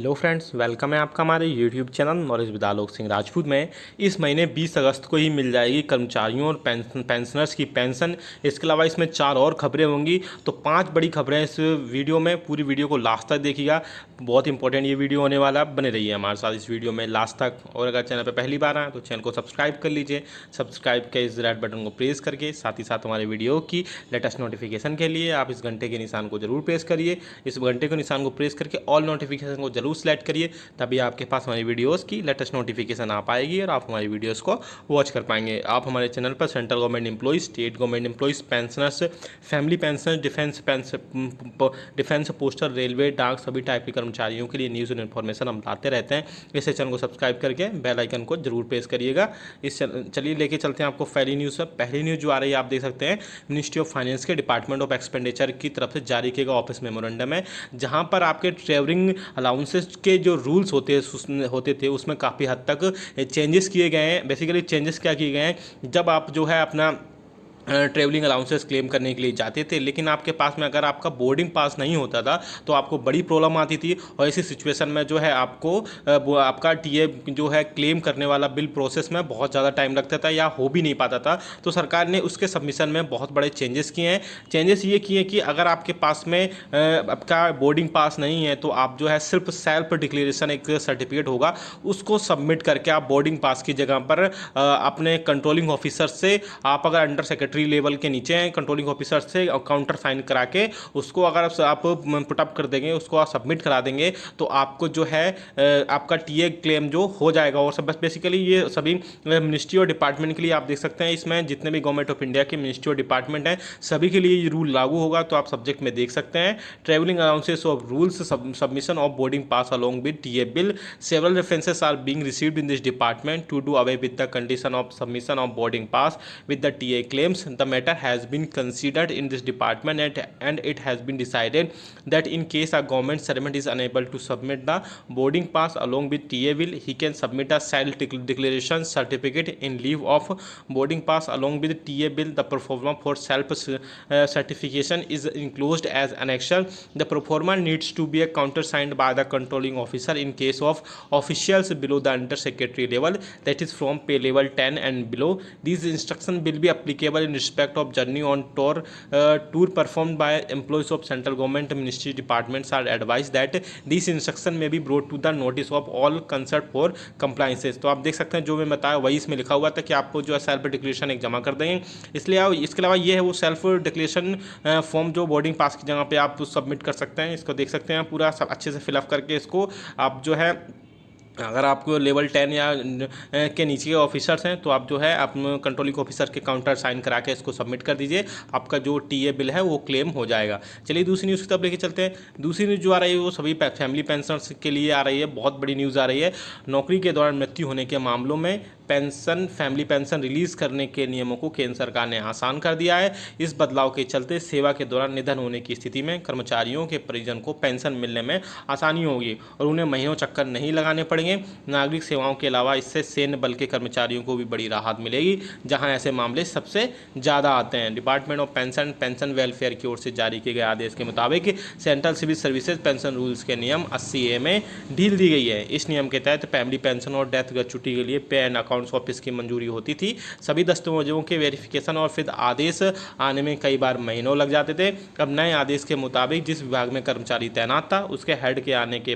Hello friends, welcome है आपका हमारे YouTube channel knowledge with Alok Singh Rajput में। इस महीने 20 अगस्त को ही मिल जाएगी कर्मचारियों और पेंशनर्स की पेंशन। इसके अलावा इसमें 4 और खबरें होंगी। तो 5 बड़ी खबरें इस वीडियो में, पूरी वीडियो को लास्ट तक देखिएगा। बहुत इंपॉर्टेंट ये वीडियो होने वाला, बने रहिए हमारे साथ इस वीडियो में लास्ट तक। और अगर चैनल पर पहली बार आए तो चैनल को सब्सक्राइब कर लीजिए। सब्सक्राइब के इस रेड बटन को प्रेस करके साथ ही साथ हमारे वीडियो की लेटेस्ट नोटिफिकेशन के लिए आप इस घंटे के निशान को जरूर प्रेस करिए। इस घंटे के निशान को प्रेस करके ऑल नोटिफिकेशन को जरूर सेलेक्ट करिए, तभी आपके पास हमारी वीडियोस की लेटेस्ट नोटिफिकेशन आ पाएगी और आप हमारी वीडियोस को वॉच कर पाएंगे। आप हमारे चैनल पर central government employees, state government employees, pensioners, family pension, defence poster, railway, डाक, सभी टाइप के कर्मचारियों के लिए न्यूज़ और इन्फॉर्मेशन हम लाते रहते हैं। इसे चैनल को सब्सक्राइब करके बेल आइकन को जरूर प्रेस करिएगा। चलिए लेके चलते हैं आपको पहली न्यूज़ पर। पहली न्यूज़ जो आ रही है आप देख सकते हैं, मिनिस्ट्री ऑफ फाइनेंस के डिपार्टमेंट ऑफ एक्सपेंडिचर की तरफ से जारी किया गया ऑफिस मेमोरेंडम है, जहां पर आपके ट्रैवलिंग अलाउंसेस के जो रूल्स होते थे उसमें काफ़ी हद तक चेंजेस किए गए हैं। बेसिकली चेंजेस क्या किए गए हैं, जब आप जो है अपना ट्रैवलिंग अलाउंसेस क्लेम करने के लिए जाते थे, लेकिन आपके पास में अगर आपका बोर्डिंग पास नहीं होता था तो आपको बड़ी प्रॉब्लम आती थी। और ऐसी सिचुएशन में जो है आपको वो आपका टीए जो है क्लेम करने वाला बिल प्रोसेस में बहुत ज़्यादा टाइम लगता था या हो भी नहीं पाता था। तो सरकार ने उसके सबमिशन में बहुत बड़े चेंजेस किए हैं। चेंजेस ये किए कि अगर आपके पास में आपका बोर्डिंग पास नहीं है तो आप जो है सिर्फ सेल्फ डिक्लेरेशन एक सर्टिफिकेट होगा, उसको सबमिट करके आप बोर्डिंग पास की जगह पर अपने कंट्रोलिंग ऑफिसर से, आप अगर अंडर सेक्रेटरी लेवल के नीचे हैं, कंट्रोलिंग ऑफिसर से काउंटर साइन करा के उसको अगर आप पुटअप कर देंगे, उसको आप सबमिट करा देंगे तो आपको जो है आपका टीए क्लेम जो हो जाएगा। और सब बेसिकली ये सभी मिनिस्ट्री और डिपार्टमेंट के लिए आप देख सकते हैं, इसमें जितने भी गवर्नमेंट ऑफ इंडिया के मिनिस्ट्री और डिपार्टमेंट हैं सभी के लिए ये रूल लागू होगा। तो आप सब्जेक्ट में देख सकते हैं, travelling allowances of rules, submission of boarding pass along with TA bill, several references are being received in this department to do away with the condition of submission of boarding pass with the TA claims. The matter has been considered in this department and it has been decided that in case a government servant is unable to submit the boarding pass along with TA bill, he can submit a self declaration certificate in lieu of boarding pass along with TA bill. The proforma for self certification is enclosed as annexure. The proforma needs to be countersigned by the controlling officer in case of officials below the under secretary level, that is from pay level 10 and below. These instructions will be applicable in respect of journey on tour performed by employees of central government ministry departments. Are advised that these instruction may be brought to the notice of all concerned for compliances. तो आप देख सकते हैं जो मैं बताया वही इसमें लिखा हुआ था कि आपको जो है सेल्फ डिक्लेरेशन एक जमा कर देंगे। इसलिए इसके अलावा ये है वो सेल्फ डिक्लेरेशन फॉर्म जो बोर्डिंग पास की जगह पे आप सबमिट कर सकते हैं। इसको देख सकते हैं पूरा सब अच्छे से फिलअप करके इसको आप जो है, अगर आपको लेवल 10 या के नीचे के ऑफिसर्स हैं तो आप जो है आप कंट्रोलिंग ऑफिसर के काउंटर साइन करा के इसको सबमिट कर दीजिए, आपका जो टीए बिल है वो क्लेम हो जाएगा। चलिए दूसरी न्यूज़ की तरफ लेके चलते हैं। दूसरी न्यूज़ जो आ रही है वो सभी फैमिली पेंशनर्स के लिए आ रही है। बहुत बड़ी न्यूज़ आ रही है। नौकरी के दौरान मृत्यु होने के मामलों में फैमिली पेंशन रिलीज करने के नियमों को केंद्र सरकार ने आसान कर दिया है। इस बदलाव के चलते सेवा के दौरान निधन होने की स्थिति में कर्मचारियों के परिजन को पेंशन मिलने में आसानी होगी और उन्हें महीनों चक्कर नहीं लगाने पड़ेंगे। नागरिक सेवाओं के अलावा इससे सैन्य बल के कर्मचारियों को भी बड़ी राहत मिलेगी, जहां ऐसे मामले सबसे ज़्यादा आते हैं। डिपार्टमेंट ऑफ पेंशन वेलफेयर की ओर से जारी किए गए आदेश के मुताबिक central civil services pension rules के नियम 80A में ढील दी गई है। इस नियम के तहत फैमिली पेंशन और डेथ ग्रेच्युटी के लिए पे एंड अकाउंट्स ऑफिस की मंजूरी होती थी। सभी दस्तावेजों के वेरिफिकेशन और फिर आदेश आने में कई बार महीनों लग जाते थे। अब नए आदेश के मुताबिक जिस विभाग में कर्मचारी तैनात था उसके हेड के आने के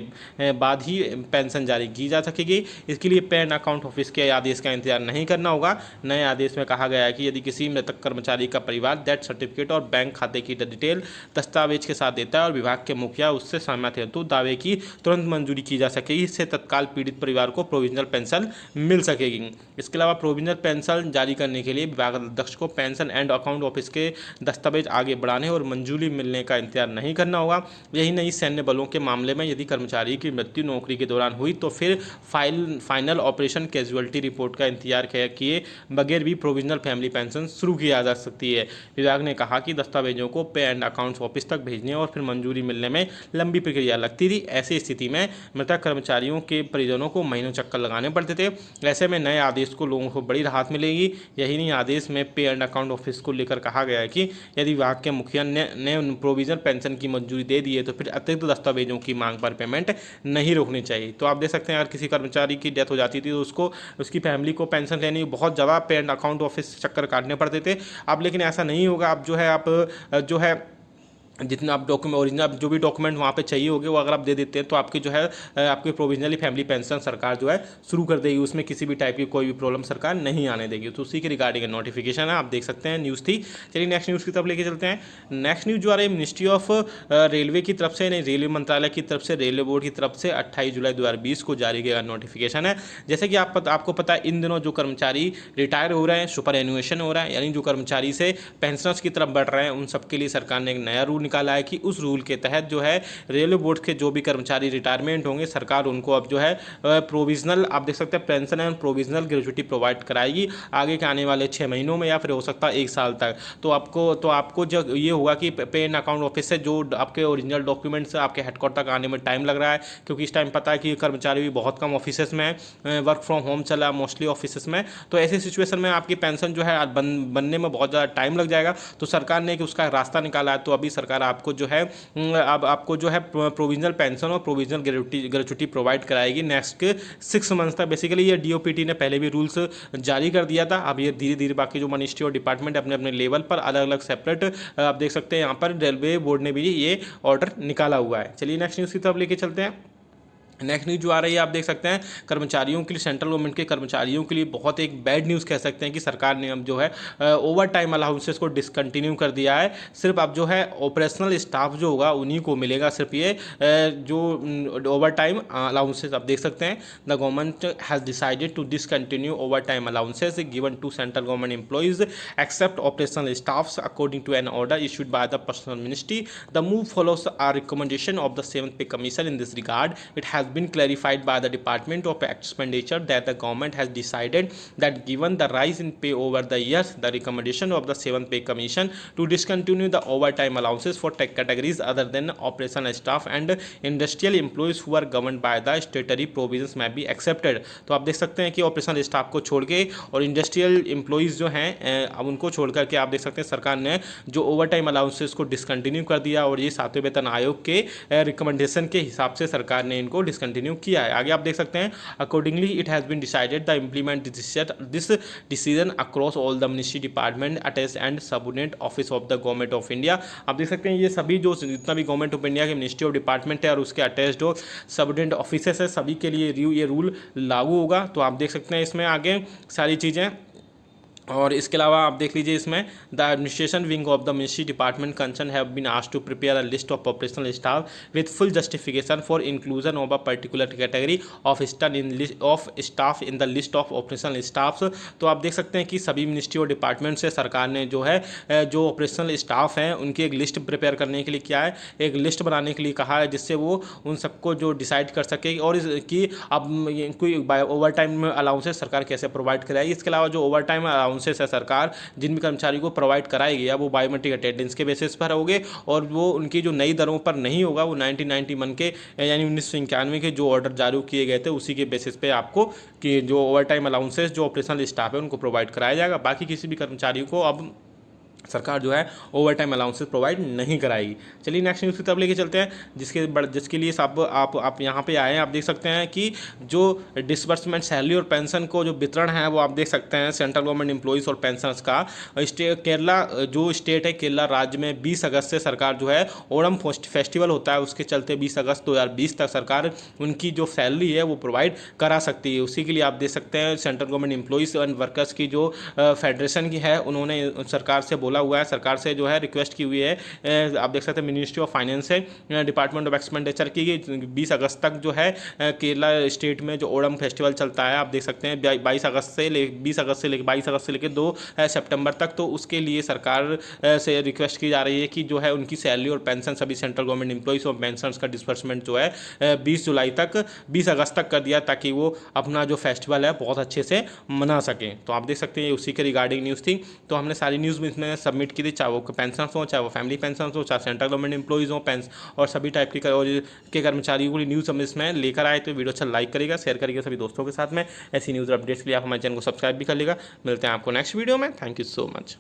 बाद ही पेंशन जारी की जा सकेगी। इसके लिए पे एंड अकाउंट ऑफिस के आदेश का इंतजार नहीं करना होगा। नए आदेश में कहा गया है कि यदि किसी मृतक कर्मचारी का परिवार डेथ सर्टिफिकेट और बैंक खाते की डिटेल दस्तावेज के साथ देता है और विभाग के मुखिया उससे सहमत है तो दावे की तुरंत मंजूरी की जा सकेगी। इससे तत्काल पीड़ित परिवार को प्रोविजनल पेंशन मिल सकेगी। इसके अलावा प्रोविजनल पेंशन जारी करने के लिए विभाग अध्यक्ष को पेंशन एंड अकाउंट ऑफिस के दस्तावेज आगे बढ़ाने और मंजूरी मिलने का इंतजार नहीं करना होगा। यही नहीं, सैन्य बलों के मामले में यदि कर्मचारी की मृत्यु नौकरी के दौरान हुई तो फिर फाइनल ऑपरेशन कैजुअलिटी रिपोर्ट का इंतजार किए बगैर भी प्रोविजनल फैमिली पेंशन शुरू किया जा सकती है। विभाग ने कहा कि दस्तावेजों को पे एंड अकाउंट्स ऑफिस तक भेजने और फिर मंजूरी मिलने में लंबी प्रक्रिया लगती थी। ऐसी स्थिति में मृतक कर्मचारियों के परिजनों को महीनों चक्कर लगाने पड़ते थे। ऐसे में नए नए आदेश को लोगों को बड़ी राहत मिलेगी। यही नहीं, आदेश में पे एंड अकाउंट ऑफिस को लेकर कहा गया है कि यदि विभाग के मुखिया ने प्रोविजनल पेंशन की मंजूरी दे दी है तो फिर अतिरिक्त दस्तावेजों की मांग पर पेमेंट नहीं रोकनी चाहिए। तो आप देख सकते हैं, अगर किसी कर्मचारी की डेथ हो जाती थी तो उसको उसकी फैमिली को पेंशन लेने बहुत ज़्यादा पे एंड अकाउंट ऑफिस चक्कर काटने पड़ते थे। अब लेकिन ऐसा नहीं होगा। अब जो है आप जो है जितना आप डॉक्यूमेंट ओरिजिनल जो भी डॉक्यूमेंट वहाँ पे चाहिए होंगे वो अगर आप दे देते हैं तो आपकी जो है आपकी प्रोविजनली फैमिली पेंशन सरकार जो है शुरू कर देगी। उसमें किसी भी टाइप की कोई भी प्रॉब्लम सरकार नहीं आने देगी। तो उसी के रिगार्डिंग नोटिफिकेशन है, आप देख सकते हैं, न्यूज़ थी। चलिए नेक्स्ट न्यूज़ की तरफ लेके चलते हैं। नेक्स्ट न्यूज़ जो आ रही है मिनिस्ट्री ऑफ रेलवे की तरफ से, रेलवे मंत्रालय की तरफ से, रेलवे बोर्ड की तरफ से 28 जुलाई 2020 को जारी किया नोटिफिकेशन है। जैसे कि आपको पता है, इन दिनों जो कर्मचारी रिटायर हो रहे हैं, सुपर एनुएशन हो रहा है, यानी जो कर्मचारी से पेंशनर्स की तरफ बढ़ रहे हैं, उन सबके लिए सरकार ने एक नया रूल निकाला है कि उस रूल के तहत जो है रेलवे बोर्ड के जो भी कर्मचारी रिटायरमेंट होंगे, सरकार उनको अब जो है प्रोविजनल, आप देख सकते हैं, pension and provisional gratuity provide कराएगी आगे के आने वाले 6 महीनों में या फिर हो सकता है 1 साल तक। तो आपको जब ये होगा कि पे एंड अकाउंट ऑफिस से जो आपके ओरिजिनल डॉक्यूमेंट्स आपके हेडक्वार्टर तक आने में टाइम लग रहा है, क्योंकि इस टाइम पता है कि कर्मचारी भी बहुत कम ऑफिस में है, वर्क फ्रॉम होम चला मोस्टली ऑफिस में। तो ऐसी सिचुएशन में आपकी पेंशन जो है बनने में बहुत ज़्यादा टाइम लग जाएगा। तो सरकार ने कि उसका रास्ता निकाला है। तो अभी सरकार आपको जो है अब आपको जो है प्रोविजनल पेंशन और प्रोविजनल ग्रेजुटी प्रोवाइड कराएगी नेक्स्ट 6 मंथ्स तक। बेसिकली ये डीओपीटी ने पहले भी रूल्स जारी कर दिया था। अब ये धीरे धीरे बाकी जो मिनिस्ट्री और डिपार्टमेंट अपने अपने लेवल पर अलग अलग सेपरेट, आप देख सकते हैं यहाँ पर रेलवे बोर्ड ने भी ये ऑर्डर निकाला हुआ है। चलिए नेक्स्ट न्यूज़ की तरफ लेके चलते हैं। नेक्स्ट न्यूज़ जो आ रही है, आप देख सकते हैं, कर्मचारियों के लिए, सेंट्रल गवर्नमेंट के कर्मचारियों के लिए बहुत एक बैड न्यूज़ कह सकते हैं कि सरकार ने अब जो है ओवर टाइम अलाउंसेस को डिसकंटिन्यू कर दिया है। सिर्फ अब जो है ऑपरेशनल स्टाफ जो होगा उन्हीं को मिलेगा सिर्फ ये जो ओवर टाइम अलाउंसेस। आप देख सकते हैं, the government has decided to discontinue overtime allowances given to central government employees except operational staffs according to an order issued by the personnel ministry. The move follows a recommendation of the 7th pay commission in this regard. It has been clarified by the Department of Expenditure that the government has decided that given the rise in pay over the years, the recommendation of the 7th Pay Commission to discontinue the overtime allowances for tech categories other than operational staff and industrial employees who are governed by the statutory provisions may be accepted। तो आप देख सकते हैं कि operational staff को छोड़ के और इंडस्ट्रियल एम्प्लॉइज़ जो हैं अब उनको छोड़ करके आप देख सकते हैं सरकार ने जो ओवर टाइम अलाउंसेस को डिसकंटिन्यू कर दिया और ये 7वें वेतन आयोग के रिकमेंडेशन के हिसाब से सरकार ने इनको डिसकंटिन्यू किया है। आगे आप देख सकते हैं, accordingly it has been decided the implement this decision across all the ministry department attach and subordinate office of the government of India. आप देख सकते हैं ये सभी जो जितना भी गवर्नमेंट ऑफ इंडिया के मिनिस्ट्री ऑफ डिपार्टमेंट है और उसके अटैच्ड जो सबऑर्डिनेट ऑफिसेस है सभी के लिए ये रूल लागू होगा। तो आप देख सकते हैं इसमें आगे सारी चीज़ें। और इसके अलावा आप देख लीजिए इसमें the administration wing of the ministry department concern have been asked to prepare a list of operational staff with full justification for inclusion of a particular category of staff in the list of operational staffs. तो आप देख सकते हैं कि सभी ministry और department से सरकार ने जो है जो ऑपरेशनल स्टाफ हैं उनकी एक लिस्ट प्रिपेयर करने के लिए क्या है, एक लिस्ट बनाने के लिए कहा है, जिससे वो उन सबको जो डिसाइड कर सके और कि अब कोई ओवर टाइम अलाउंसेस सरकार कैसे प्रोवाइड कराएगी। इसके अलावा जो ओवर टाइम अलाउंसेस है सरकार जिन भी कर्मचारी को प्रोवाइड कराएगी अब वो बायोमेट्रिक अटेंडेंस के बेसिस पर होंगे और वो उनकी जो नई दरों पर नहीं होगा, वो 1991 के यानी 1991 के जो ऑर्डर जारी किए गए थे उसी के बेसिस पे आपको कि जो ओवर टाइम अलाउंसेस जो ऑपरेशनल स्टाफ है उनको प्रोवाइड कराया जाएगा। बाकी किसी भी कर्मचारी को अब सरकार जो है ओवर टाइम अलाउंसेस प्रोवाइड नहीं कराएगी। चलिए नेक्स्ट न्यूज़ की तरफ लेके चलते हैं, जिसके लिए सब आप यहाँ पे आए हैं। आप देख सकते हैं कि जो डिसबर्समेंट सैलरी और पेंशन को जो वितरण है वो आप देख सकते हैं सेंट्रल गवर्नमेंट एम्प्लॉइज़ और पेंशनर्स का केरला जो स्टेट है, केरला राज्य में 20 अगस्त से सरकार जो है ओणम फेस्टिवल होता है, उसके चलते 20 अगस्त 2020 तक सरकार उनकी जो सैलरी है वो प्रोवाइड करा सकती है। उसी के लिए आप देख सकते हैं central government employees and workers की जो फेडरेशन की है उन्होंने सरकार से बोला हुआ है, सरकार से जो है रिक्वेस्ट की हुई है। आप देख सकते हैं मिनिस्ट्री ऑफ फाइनेंस से डिपार्टमेंट ऑफ एक्सपेंडिचर की 20 अगस्त तक जो है केरला स्टेट में जो ओणम फेस्टिवल चलता है, आप देख सकते हैं 20 अगस्त से लेकर 22 अगस्त से लेकर 2 सितंबर तक। तो उसके लिए सरकार से रिक्वेस्ट की जा रही है कि जो है उनकी सैलरी और पेंशन सभी सेंट्रल गवर्नमेंट एम्प्लॉइज और पेंशनर्स का डिस्बर्समेंट जो है 20 अगस्त तक कर दिया ताकि वो अपना जो फेस्टिवल है बहुत अच्छे से मना सकें। तो आप देख सकते हैं उसी के रिगार्डिंग न्यूज़ थी। तो हमने सारी न्यूज़ में इसमें सबमिट की थी, चाहे वो पेंशन हो, चाहे वो फैमिली पेंशन हो, चाहे सेंट्रल गवर्नमेंट एम्प्लॉइज़ हो, और सभी टाइप के कर्मचारियों को न्यूज़ हम इसमें लेकर आए। तो वीडियो अच्छा लाइक करेगा, शेयर करिएगा सभी दोस्तों के साथ में। ऐसी न्यूज़ अपडेट्स के लिए आप हमारे चैनल को सब्सक्राइब भी कर लेगा। मिलते हैं आपको नेक्स्ट वीडियो में। Thank you so much.